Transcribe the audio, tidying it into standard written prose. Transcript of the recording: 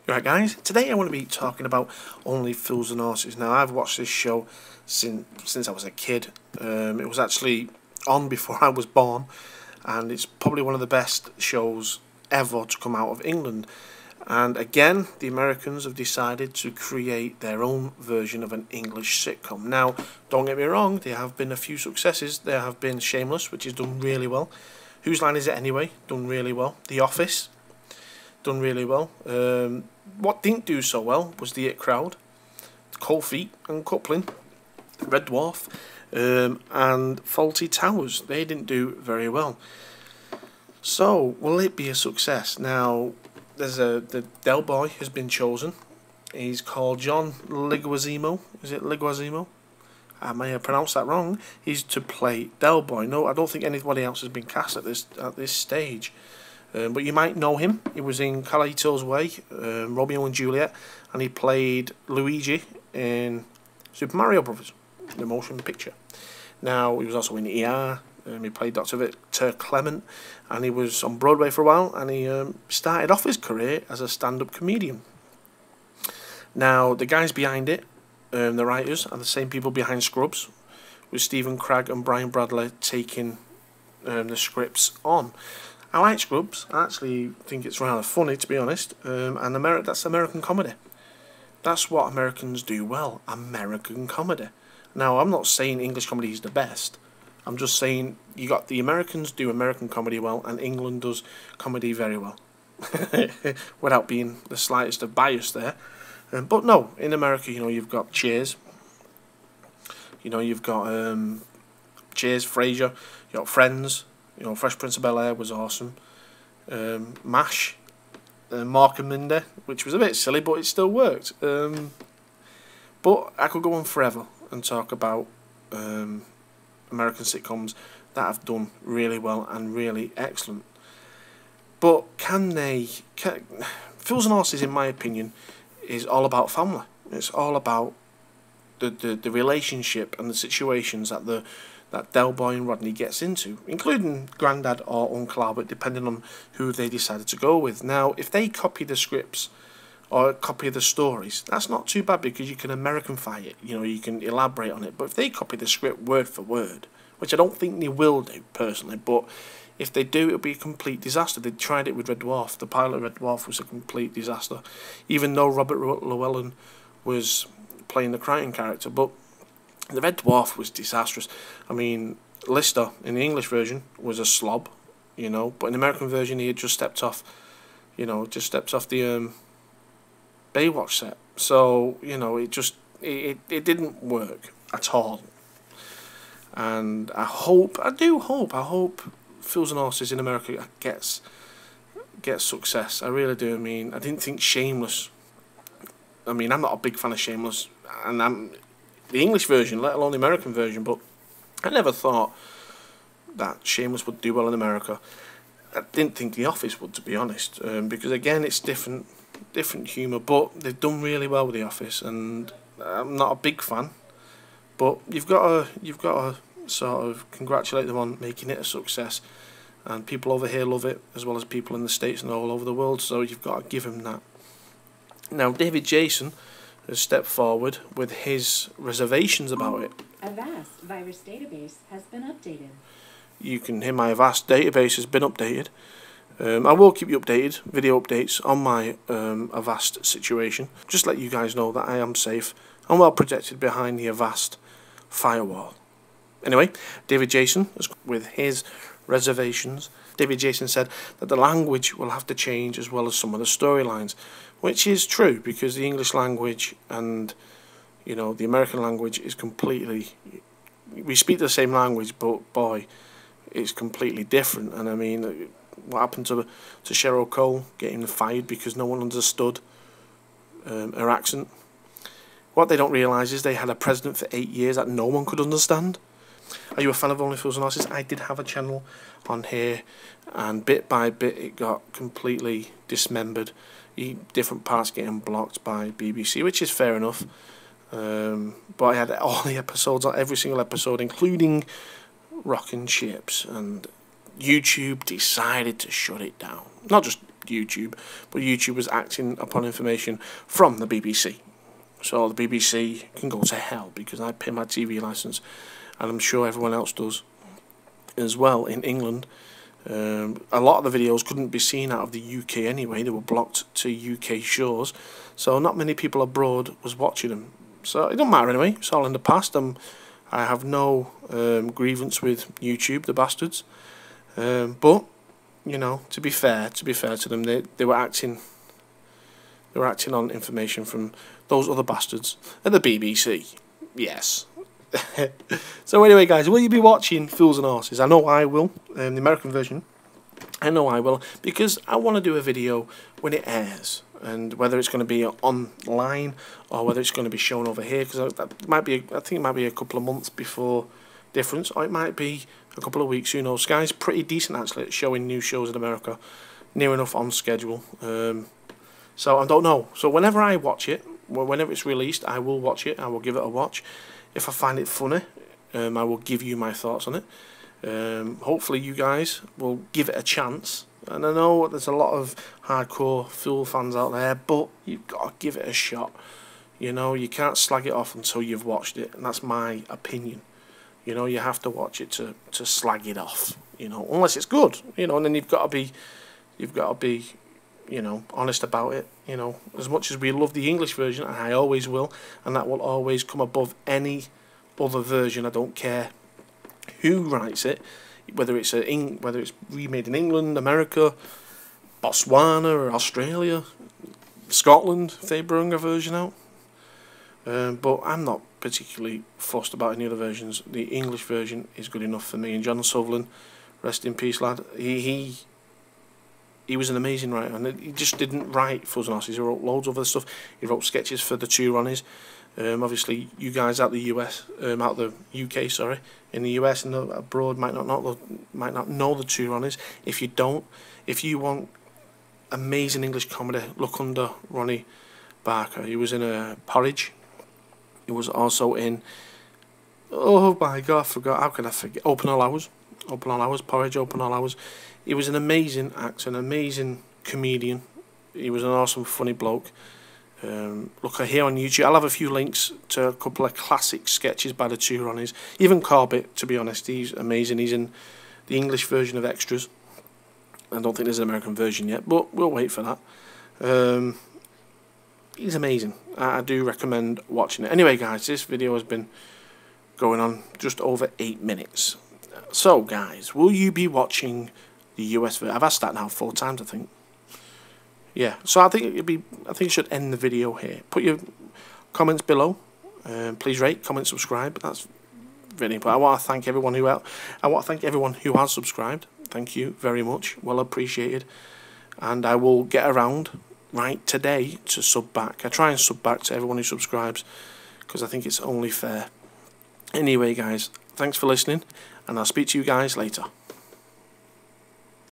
Right guys, today I want to be talking about Only Fools and Horses. Now I've watched this show since I was a kid. It was actually on before I was born, and it's probably one of the best shows ever to come out of England. And again, the Americans have decided to create their own version of an English sitcom. Now, don't get me wrong, there have been a few successes. There have been Shameless, which has done really well. Whose Line Is It Anyway? Done really well. The Office, done really well. What didn't do so well was The It Crowd, Cold Feet and Coupling, Red Dwarf, and Faulty Towers. They didn't do very well. So, will it be a success? Now, the Del Boy has been chosen. He's called John Leguizamo. Is it Leguizamo? I may have pronounced that wrong. He's to play Del Boy. No, I don't think anybody else has been cast at this stage. But you might know him. He was in Carlito's Way, Romeo and Juliet, and he played Luigi in Super Mario Bros., the motion picture. Now, he was also in ER. He played Dr. Victor Clement, and he was on Broadway for a while, and he started off his career as a stand-up comedian. Now, the guys behind it, the writers, are the same people behind Scrubs, with Stephen Cragg and Brian Bradley taking the scripts on. I like Scrubs. I actually think it's rather funny, to be honest, and that's American comedy. That's what Americans do well, American comedy. Now, I'm not saying English comedy is the best. I'm just saying you got the Americans do American comedy well, and England does comedy very well, without being the slightest of bias there. But no, in America, you've got Cheers. You've got Cheers, Frasier. You got Friends. Fresh Prince of Bel-Air was awesome. MASH, Mark and Mindy, which was a bit silly, but it still worked. But I could go on forever and talk about American sitcoms that have done really well and really excellent. But Fools and Horses, in my opinion, is all about family. It's all about the relationship and the situations that Del Boy and Rodney gets into, including Grandad or Uncle Albert, depending on who they decided to go with. Now, if they copy the scripts or copy the stories, that's not too bad, because you can Americanify it, you can elaborate on it. But if they copy the script word for word, which I don't think they will do, personally, but if they do, it'll be a complete disaster. They tried it with Red Dwarf. The pilot of Red Dwarf was a complete disaster, even though Robert Llewellyn was playing the Crichton character. But the Red Dwarf was disastrous. I mean, Lister in the English version was a slob, but in the American version he had just stepped off, the Baywatch set. So it didn't work at all. And I hope Fools and Horses in America gets success. I really do. I mean, I didn't think Shameless. I mean, I'm not a big fan of Shameless, and I'm the English version, let alone the American version. But I never thought that Shameless would do well in America. I didn't think The Office would, to be honest, because again, it's different humour. But they've done really well with The Office, and I'm not a big fan. But you've got to sort of congratulate them on making it a success, and people over here love it, as well as people in the States and all over the world. So you've got to give them that. Now, David Jason has stepped forward with his reservations about it. Avast virus database has been updated. You can hear my Avast database has been updated. I will keep you updated, video updates on my Avast situation. Just let you guys know that I am safe and well protected behind the Avast firewall. Anyway, David Jason, with his reservations, David Jason said that the language will have to change, as well as some of the storylines, which is true, because the English language and the American language is completely, we speak the same language, but boy, it's completely different. And I mean, what happened to Cheryl Cole getting fired because no one understood her accent? What they don't realise is they had a president for 8 years that no one could understand. Are you a fan of Only Fools and Horses? I did have a channel on here, and bit by bit it got completely dismembered. Different parts getting blocked by BBC, which is fair enough. But I had all the episodes, every single episode, including Rockin' Ships, and YouTube decided to shut it down. Not just YouTube, but YouTube was acting upon information from the BBC. So the BBC can go to hell, because I pay my TV licence, and I'm sure everyone else does as well in England. A lot of the videos couldn't be seen out of the UK anyway. They were blocked to UK shores, so not many people abroad was watching them. So it don't matter anyway, it's all in the past. I have no grievance with YouTube, the bastards. But you know, to be fair to them, they were acting on information from those other bastards at the BBC. Yes. So anyway, guys, will you be watching Fools and Horses? I know I will. The American version, I know I will, because I want to do a video when it airs, and whether it's going to be online or whether it's going to be shown over here, because that might be, I think it might be a couple of months before difference, or it might be a couple of weeks. Who knows? Sky's pretty decent actually at showing new shows in America, near enough on schedule. So I don't know. So whenever I watch it, whenever it's released, I will watch it. I will give it a watch. If I find it funny, I will give you my thoughts on it. Hopefully you guys will give it a chance. And I know there's a lot of hardcore Fool fans out there, but you've got to give it a shot. You know, you can't slag it off until you've watched it, and that's my opinion. You know, you have to watch it to slag it off. You know, unless it's good. You know, and then you've got to be, you know, honest about it. You know, as much as we love the English version, and I always will, and that will always come above any other version. I don't care who writes it, whether it's remade in England, America, Botswana, or Australia, Scotland, if they bring a version out. But I'm not particularly fussed about any other versions. The English version is good enough for me. And John Sutherland, rest in peace, lad. He was an amazing writer, and he just didn't write Fools and Horses. He wrote loads of other stuff. He wrote sketches for the Two Ronnies. Obviously, you guys out the US, out the UK, sorry, in the US and abroad might not know the Two Ronnies. If you don't, if you want amazing English comedy, look under Ronnie Barker. He was in Porridge. He was also in, oh my God, I forgot. How can I forget? Open All Hours, Porridge, Open All Hours. He was an amazing actor, an amazing comedian. He was an awesome, funny bloke. Look here on YouTube. I'll have a few links to a couple of classic sketches by the Two Ronnies. Even Corbett, to be honest, he's amazing. He's in the English version of Extras. I don't think there's an American version yet, but we'll wait for that. He's amazing. I do recommend watching it. Anyway, guys, this video has been going on just over 8 minutes. So, guys, will you be watching the US version? I've asked that now 4 times, I think. Yeah, so I think it should end the video here. Put your comments below. Please rate, comment, subscribe. That's very important. I want to thank everyone who has subscribed. Thank you very much. Well appreciated. And I will get around right today to sub back. I try and sub back to everyone who subscribes, because I think it's only fair. Anyway, guys, thanks for listening, and I'll speak to you guys later.